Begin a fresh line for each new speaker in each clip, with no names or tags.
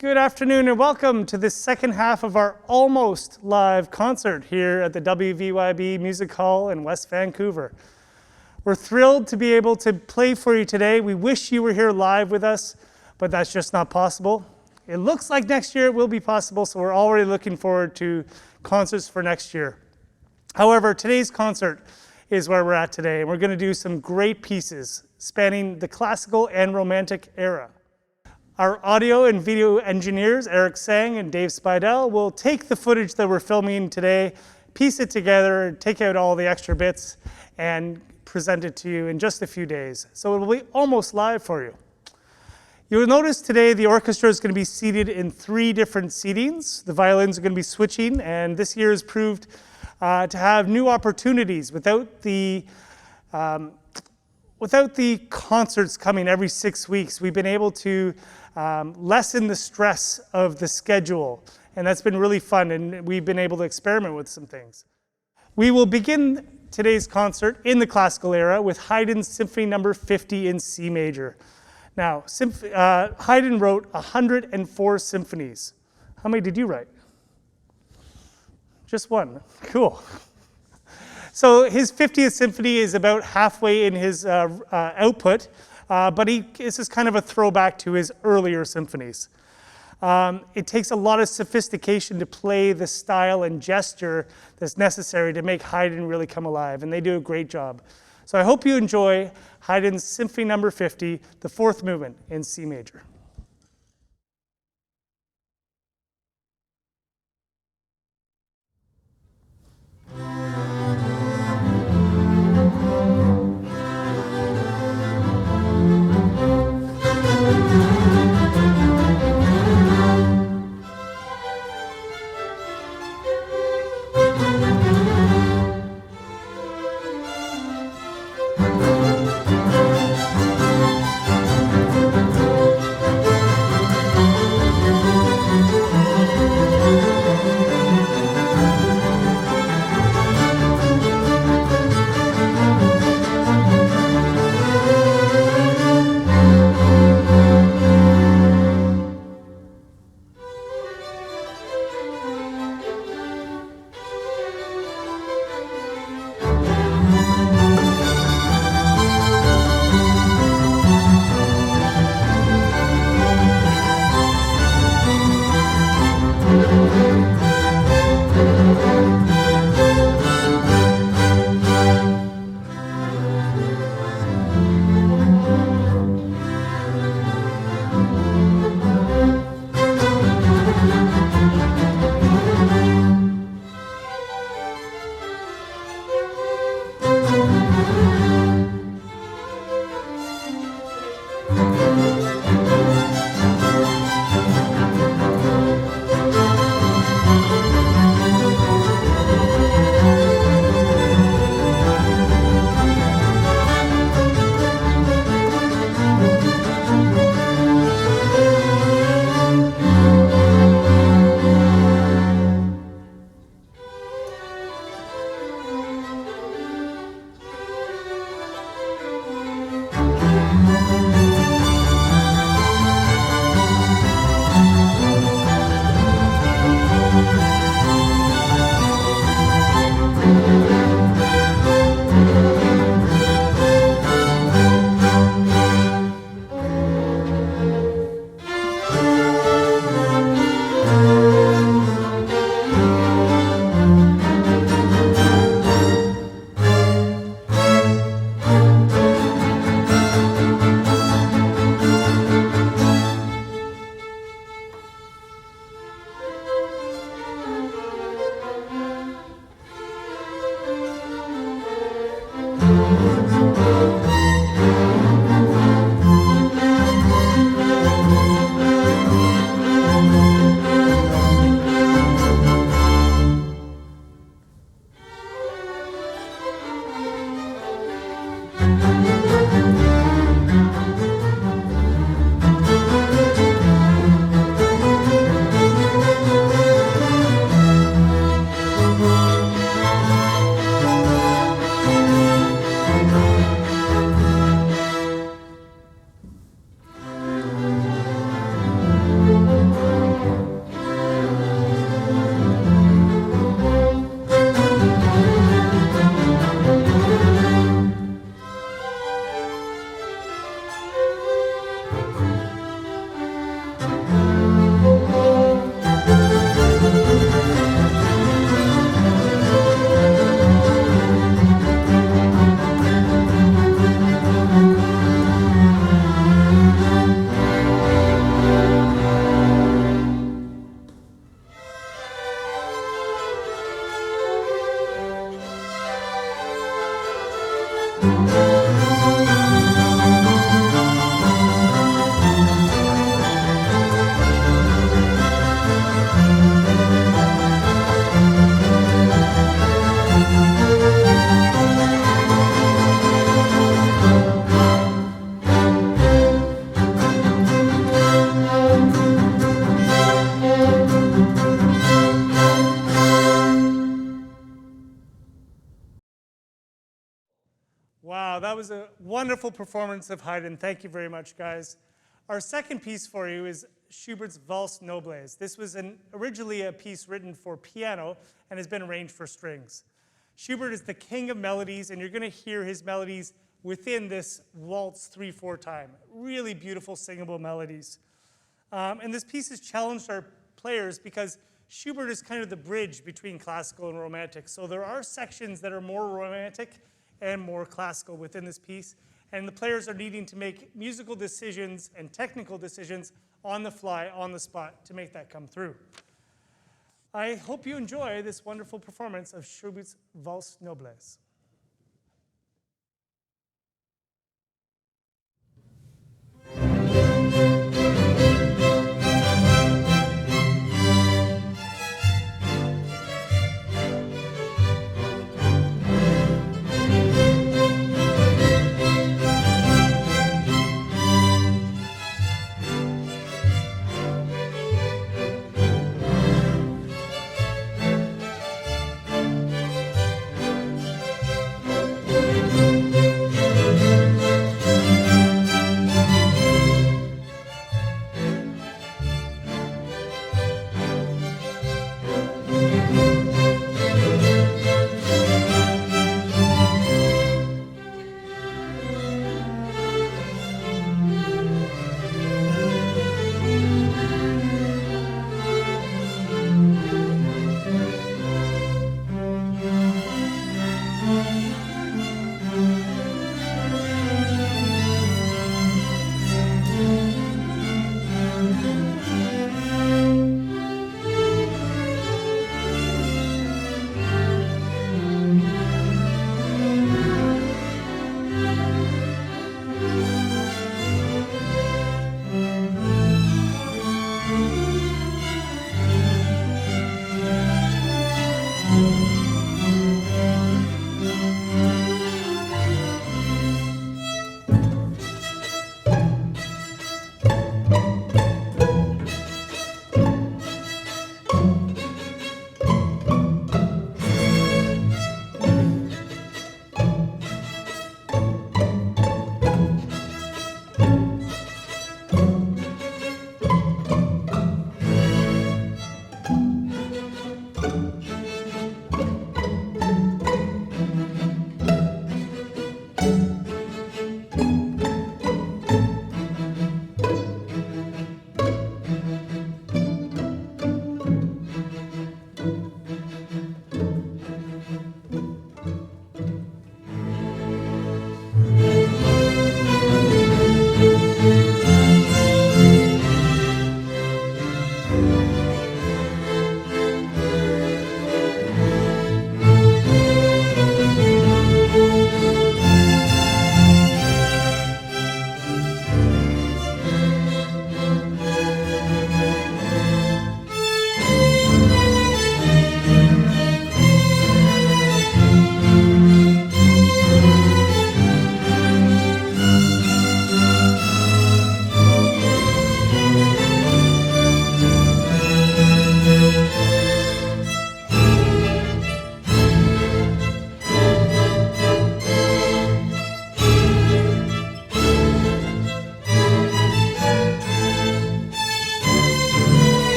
Good afternoon and welcome to the second half of our almost live concert here at the WVYB Music Hall in West Vancouver. We're thrilled to be able to play for you today. We wish you were here live with us, but that's just not possible. It looks like next year it will be possible, so we're already looking forward to concerts for next year. However, today's concert is where we're at today, and we're going to do some great pieces spanning the classical and romantic era. Our audio and video engineers, Eric Sang and Dave Spidell, will take the footage that we're filming today, piece it together, take out all the extra bits, and present it to you in just a few days. So it will be almost live for you. You'll notice today the orchestra is going to be seated in 3 different seatings. The violins are going to be switching, and this year has proved to have new opportunities without the concerts coming every 6 weeks. We've been able to lessen the stress of the schedule, and that's been really fun, and we've been able to experiment with some things. We will begin today's concert in the classical era with Haydn's Symphony No. 50 in C major. Now, Haydn wrote 104 symphonies. How many did you write? Just one. Cool. So his 50th symphony is about halfway in his output, but this is kind of a throwback to his earlier symphonies. It takes a lot of sophistication to play the style and gesture that's necessary to make Haydn really come alive, and they do a great job. So I hope you enjoy Haydn's Symphony No. 50, the 4th movement in C major. was a wonderful performance of Haydn. Thank you very much, guys. Our second piece for you is Schubert's Valse Nobles. This was originally a piece written for piano and has been arranged for strings. Schubert is the king of melodies, and you're going to hear his melodies within this waltz 3/4 time. Really beautiful singable melodies. And this piece has challenged our players because Schubert is kind of the bridge between classical and romantic. So there are sections that are more romantic and more classical within this piece. And the players are needing to make musical decisions and technical decisions on the fly, on the spot, to make that come through. I hope you enjoy this wonderful performance of Schubert's Valse Nobles.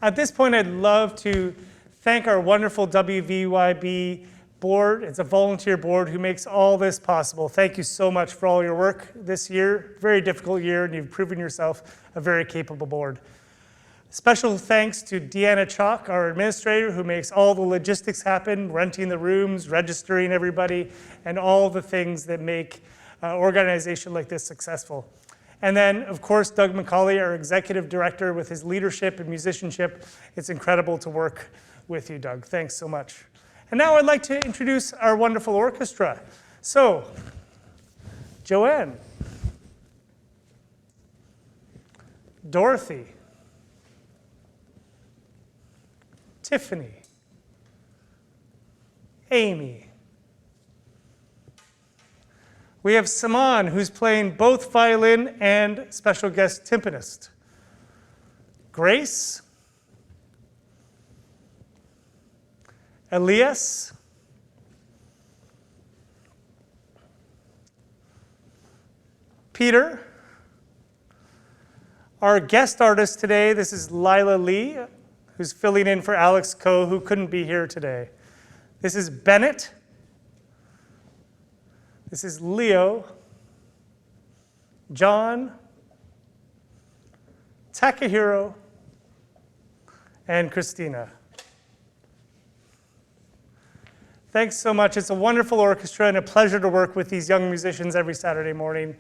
At this point, I'd love to thank our wonderful WVYB board. It's a volunteer board who makes all this possible. Thank you so much for all your work this year. Very difficult year, and you've proven yourself a very capable board. Special thanks to Deanna Chalk, our administrator, who makes all the logistics happen, renting the rooms, registering everybody, and all the things that make an organization like this successful. And then, of course, Doug McCauley, our executive director, with his leadership and musicianship. It's incredible to work with you, Doug. Thanks so much. And now I'd like to introduce our wonderful orchestra. So, Joanne, Dorothy, Tiffany, Amy. We have Saman, who's playing both violin and special guest timpanist. Grace, Elias, Peter. Our guest artist today, this is Lila Lee, who's filling in for Alex Coe, who couldn't be here today. This is Bennett. This is Leo, John, Takahiro, and Christina. Thanks so much. It's a wonderful orchestra and a pleasure to work with these young musicians every Saturday morning.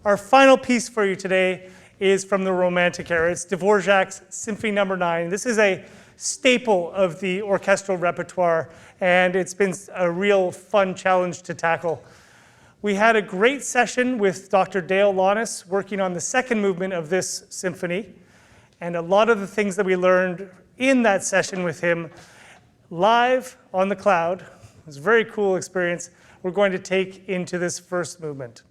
Our final piece for you today is from the Romantic era. It's Dvorak's Symphony No. 9. This is a staple of the orchestral repertoire, and it's been a real fun challenge to tackle. We had a great session with Dr. Dale Launis working on the second movement of this symphony, and a lot of the things that we learned in that session with him live on the cloud, it was a very cool experience, we're going to take into this first movement.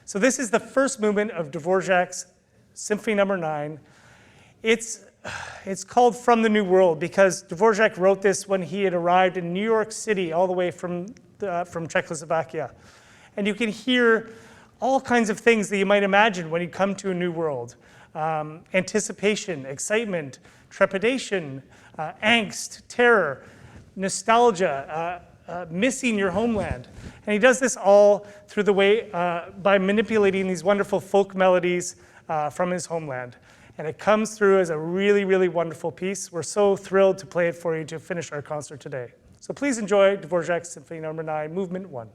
So this is the first movement of Dvorak's Symphony No. 9. It's called From the New World because Dvorak wrote this when he had arrived in New York City all the way from Czechoslovakia. And you can hear all kinds of things that you might imagine when you come to a new world. Anticipation, excitement, trepidation, angst, terror, nostalgia, missing your homeland. And he does this all through the way, by manipulating these wonderful folk melodies from his homeland. And it comes through as a really, really wonderful piece. We're so thrilled to play it for you to finish our concert today. So please enjoy Dvorak's Symphony No. 9, Movement 1.